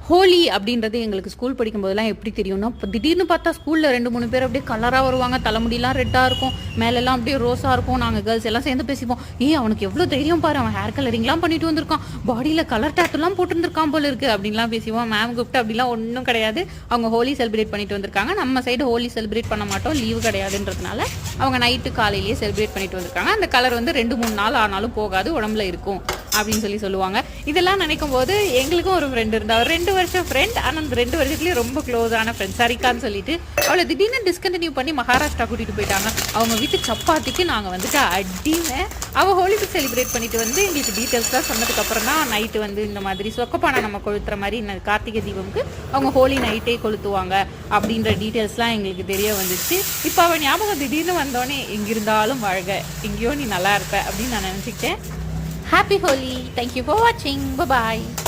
ஹோலி அப்படின்றது எங்களுக்கு ஸ்கூல் படிக்கும்போதெல்லாம் எப்படி தெரியும்னா, இப்போ திடீர்னு பார்த்தா ஸ்கூலில் 2 3 பேர் அப்படியே கலராக வருவாங்க. தலைமுடிலாம் ரெட்டாக இருக்கும், மேலெல்லாம் அப்படியே ரோஸாக இருக்கும். நாங்கள் கேர்ள்ஸ் எல்லாம் சேர்ந்து பேசிப்போம், ஏய் அவனுக்கு எவ்வளோ தைரியம் பாரு, அவன் ஹேர் கலரிங்லாம் பண்ணிட்டு வந்திருக்கான், பாடியில் கலர் டேட்டுலாம் போட்டுருந்துருக்கான் போல இருக்குது அப்படின்லாம் பேசிவோம். மேம் கூப்பிட்டு அப்படிலாம் ஒன்றும் கிடையாது, அவங்க ஹோலி செலிப்ரேட் பண்ணிட்டு வந்திருக்காங்க. நம்ம சைடு ஹோலி செலிப்ரேட் பண்ண மாட்டோம், லீவு கிடையாதுன்றதுனால அவங்க நைட்டு காலையிலேயே செலிப்ரேட் பண்ணிட்டு வந்திருக்காங்க. அந்த கலர் வந்து 2 3 நாள் ஆனாலும் போகாது, உடம்புல இருக்கும் அப்படின்னு சொல்லுவாங்க. இதெல்லாம் நினைக்கும் போது எங்களுக்கும் ஒரு ஃப்ரெண்ட் இருந்தா, ஒரு 2 வருஷம் ஃப்ரெண்ட். ஆனால் அந்த 2 வருஷத்துலேயே ரொம்ப க்ளோஸான ஃப்ரெண்ட் சரிக்கான்னு சொல்லிட்டு அவளை திடீர்னு டிஸ்கண்டினியூ பண்ணி மகாராஷ்டிரா கூட்டிகிட்டு போயிட்டாங்க. அவங்க வீட்டு சப்பாத்திக்கு நாங்கள் வந்துட்டு அடிமை. அவள் ஹோலிக்கு செலிப்ரேட் பண்ணிட்டு வந்து எங்களுக்கு டீட்டெயில்ஸ்லாம் சொன்னதுக்கப்புறம் தான் நைட்டு வந்து இந்த மாதிரி சொக்கப்பானை நம்ம கொளுத்துற மாதிரி கார்த்திகை தீபம்க்கு அவங்க ஹோலி நைட்டே கொளுத்துவாங்க அப்படின்ற டீட்டெயில்ஸ்லாம் எங்களுக்கு தெரிய வந்துச்சு. இப்போ அவள் ஞாபகம் திடீர்னு வந்தோடனே எங்கிருந்தாலும் வாழ்க, எங்கேயோ நீ நல்லா இருப்ப அப்படின்னு நான் நினச்சிக்கிட்டேன். Happy Holi. Thank you for watching. Bye bye.